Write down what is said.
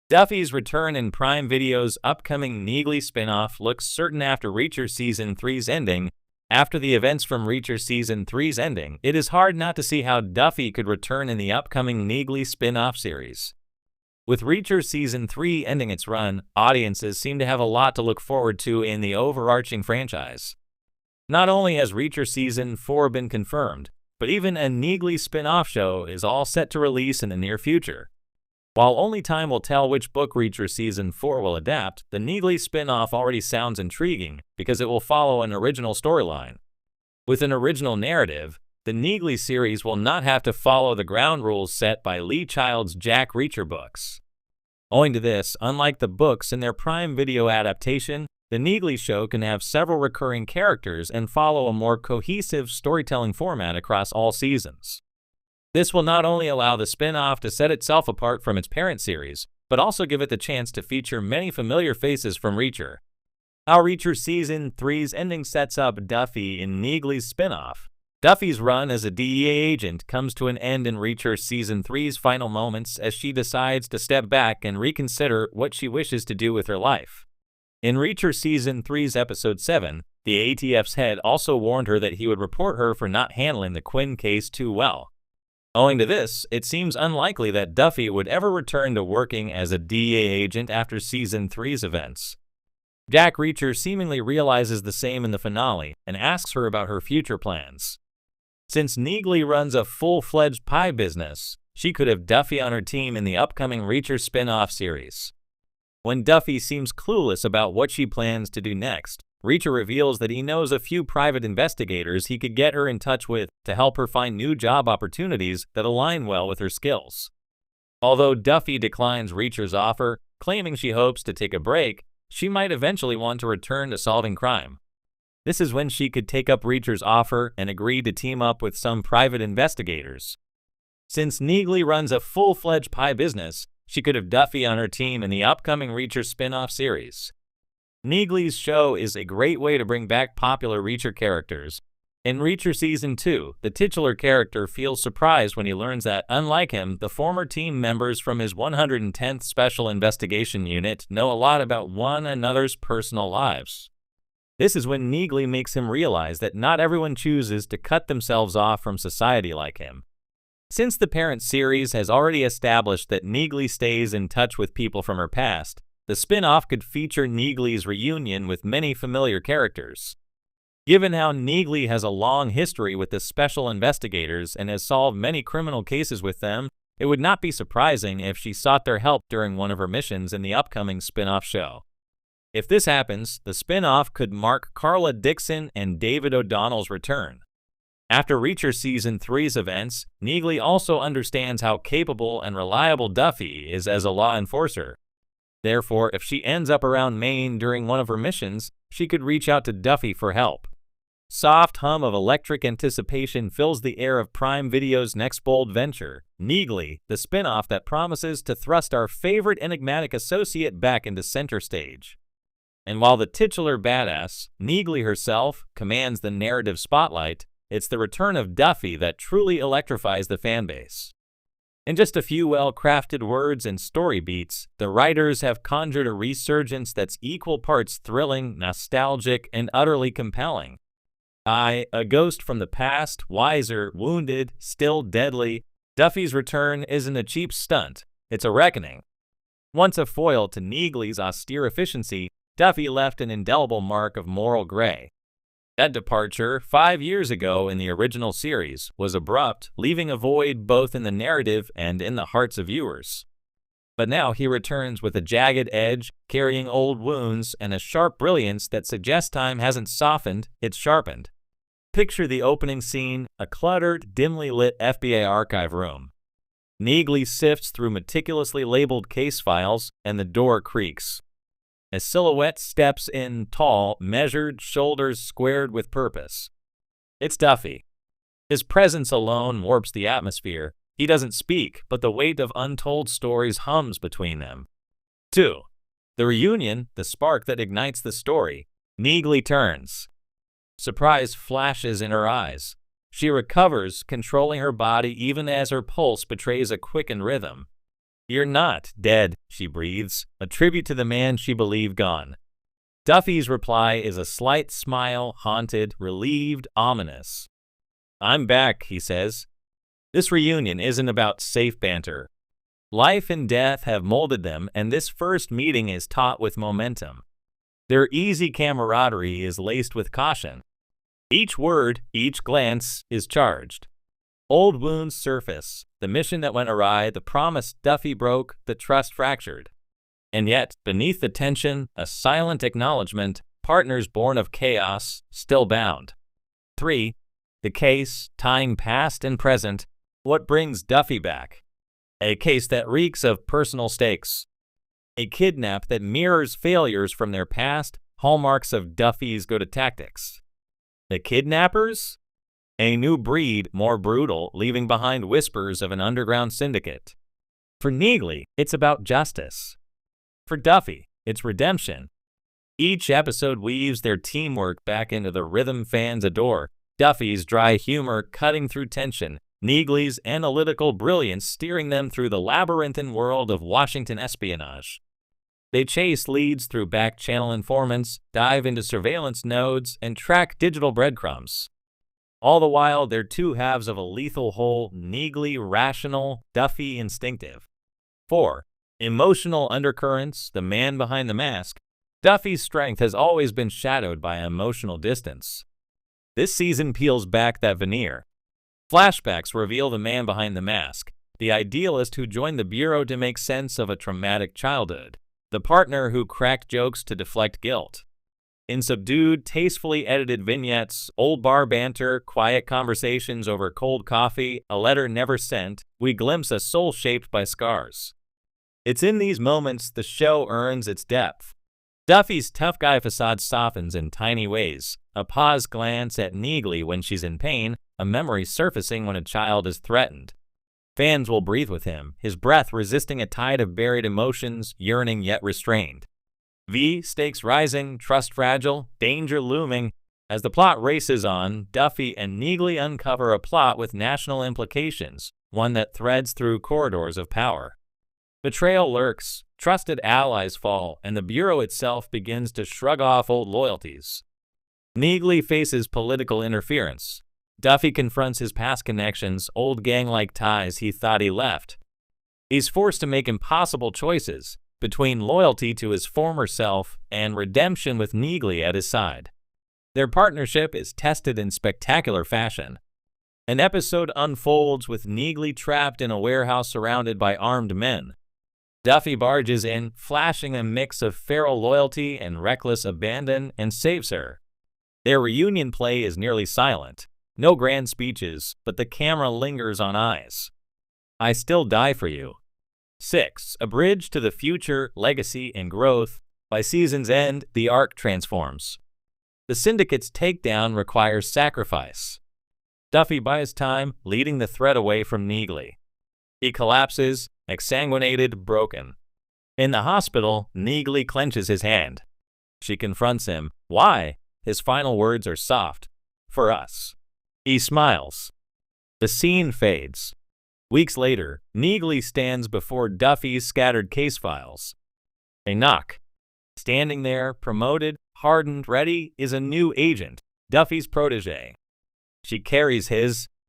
Duffy's return in Prime Video's upcoming Neagley spin-off looks certain after Reacher Season 3's ending. After the events from Reacher Season 3's ending, it is hard not to see how Duffy could return in the upcoming Neagley spin-off series. With Reacher Season 3 ending its run, audiences seem to have a lot to look forward to in the overarching franchise. Not only has Reacher Season 4 been confirmed, but even a Neagley spin-off show is all set to release in the near future. While only time will tell which book Reacher Season 4 will adapt, the Neagley spin-off already sounds intriguing because it will follow an original storyline. With an original narrative, the Neagley series will not have to follow the ground rules set by Lee Child's Jack Reacher books. Owing to this, unlike the books in their Prime Video adaptation, the Neagley show can have several recurring characters and follow a more cohesive storytelling format across all seasons. This will not only allow the spin-off to set itself apart from its parent series, but also give it the chance to feature many familiar faces from Reacher. How Reacher Season 3's ending sets up Duffy in Neagley's spin-off. Duffy's run as a DEA agent comes to an end in Reacher Season 3's final moments as she decides to step back and reconsider what she wishes to do with her life. In Reacher Season 3's Episode 7, the ATF's head also warned her that he would report her for not handling the Quinn case too well. Owing to this, it seems unlikely that Duffy would ever return to working as a DEA agent after Season 3's events. Jack Reacher seemingly realizes the same in the finale and asks her about her future plans. Since Neagley runs a full-fledged pie business, she could have Duffy on her team in the upcoming Reacher spin-off series. When Duffy seems clueless about what she plans to do next, Reacher reveals that he knows a few private investigators he could get her in touch with to help her find new job opportunities that align well with her skills. Although Duffy declines Reacher's offer, claiming she hopes to take a break, she might eventually want to return to solving crime. This is when she could take up Reacher's offer and agree to team up with some private investigators. Since Neagley runs a full-fledged pie business, she could have Duffy on her team in the upcoming Reacher spin-off series. Neagley's show is a great way to bring back popular Reacher characters. In Reacher Season 2, the titular character feels surprised when he learns that, unlike him, the former team members from his 110th Special Investigation Unit know a lot about one another's personal lives. This is when Neagley makes him realize that not everyone chooses to cut themselves off from society like him. Since the parent series has already established that Neagley stays in touch with people from her past, the spin-off could feature Neagley's reunion with many familiar characters. Given how Neagley has a long history with the special investigators and has solved many criminal cases with them, it would not be surprising if she sought their help during one of her missions in the upcoming spin-off show. If this happens, the spin-off could mark Carla Dixon and David O'Donnell's return. After Reacher Season 3's events, Neagley also understands how capable and reliable Duffy is as a law enforcer. Therefore, if she ends up around Maine during one of her missions, she could reach out to Duffy for help. Soft hum of electric anticipation fills the air of Prime Video's next bold venture, Neagley, the spin-off that promises to thrust our favorite enigmatic associate back into center stage. And while the titular badass, Neagley herself, commands the narrative spotlight, it's the return of Duffy that truly electrifies the fanbase. In just a few well-crafted words and story beats, the writers have conjured a resurgence that's equal parts thrilling, nostalgic, and utterly compelling. A ghost from the past, wiser, wounded, still deadly, Duffy's return isn't a cheap stunt, it's a reckoning. Once a foil to Neagley's austere efficiency, Duffy left an indelible mark of moral gray. That departure, 5 years ago in the original series, was abrupt, leaving a void both in the narrative and in the hearts of viewers. But now he returns with a jagged edge, carrying old wounds, and a sharp brilliance that suggests time hasn't softened, it's sharpened. Picture the opening scene, a cluttered, dimly lit FBI archive room. Neagley sifts through meticulously labeled case files, and the door creaks. A silhouette steps in, tall, measured, shoulders squared with purpose. It's Duffy. His presence alone warps the atmosphere. He doesn't speak, but the weight of untold stories hums between them. 2. The reunion, the spark that ignites the story. Neagley turns. Surprise flashes in her eyes. She recovers, controlling her body even as her pulse betrays a quickened rhythm. "You're not dead," she breathes, a tribute to the man she believed gone. Duffy's reply is a slight smile, haunted, relieved, ominous. "I'm back," he says. This reunion isn't about safe banter. Life and death have molded them, and this first meeting is taut with momentum. Their easy camaraderie is laced with caution. Each word, each glance, is charged. Old wounds surface, the mission that went awry, the promise Duffy broke, the trust fractured. And yet, beneath the tension, a silent acknowledgement, partners born of chaos, still bound. 3. The case, tying past and present, what brings Duffy back? A case that reeks of personal stakes. A kidnap that mirrors failures from their past, hallmarks of Duffy's go-to tactics. The kidnappers? A new breed, more brutal, leaving behind whispers of an underground syndicate. For Neagley, it's about justice. For Duffy, it's redemption. Each episode weaves their teamwork back into the rhythm fans adore. Duffy's dry humor cutting through tension, Neagley's analytical brilliance steering them through the labyrinthine world of Washington espionage. They chase leads through back-channel informants, dive into surveillance nodes, and track digital breadcrumbs. All the while, they're two halves of a lethal whole, Neagley rational, Duffy instinctive. 4. Emotional undercurrents, the man behind the mask. Duffy's strength has always been shadowed by emotional distance. This season peels back that veneer. Flashbacks reveal the man behind the mask, the idealist who joined the Bureau to make sense of a traumatic childhood, the partner who cracked jokes to deflect guilt. In subdued, tastefully edited vignettes, old bar banter, quiet conversations over cold coffee, a letter never sent, we glimpse a soul shaped by scars. It's in these moments the show earns its depth. Duffy's tough guy facade softens in tiny ways, a paused glance at Neagley when she's in pain, a memory surfacing when a child is threatened. Fans will breathe with him, his breath resisting a tide of buried emotions, yearning yet restrained. V, stakes rising, trust fragile, danger looming. As the plot races on, Duffy and Neagley uncover a plot with national implications, one that threads through corridors of power. Betrayal lurks, trusted allies fall, and the Bureau itself begins to shrug off old loyalties. Neagley faces political interference. Duffy confronts his past connections, old gang-like ties he thought he left. He's forced to make impossible choices between loyalty to his former self and redemption with Neagley at his side. Their partnership is tested in spectacular fashion. An episode unfolds with Neagley trapped in a warehouse surrounded by armed men. Duffy barges in, flashing a mix of feral loyalty and reckless abandon, and saves her. Their reunion play is nearly silent. No grand speeches, but the camera lingers on eyes. I still die for you. 6. A bridge to the future, legacy, and growth. By season's end, the arc transforms. The Syndicate's takedown requires sacrifice. Duffy buys time, leading the threat away from Neagley. He collapses, exsanguinated, broken. In the hospital, Neagley clenches his hand. She confronts him. Why? His final words are soft. For us. He smiles. The scene fades. Weeks later, Neagley stands before Duffy's scattered case files. A knock. Standing there, promoted, hardened, ready, is a new agent, Duffy's protege. She carries his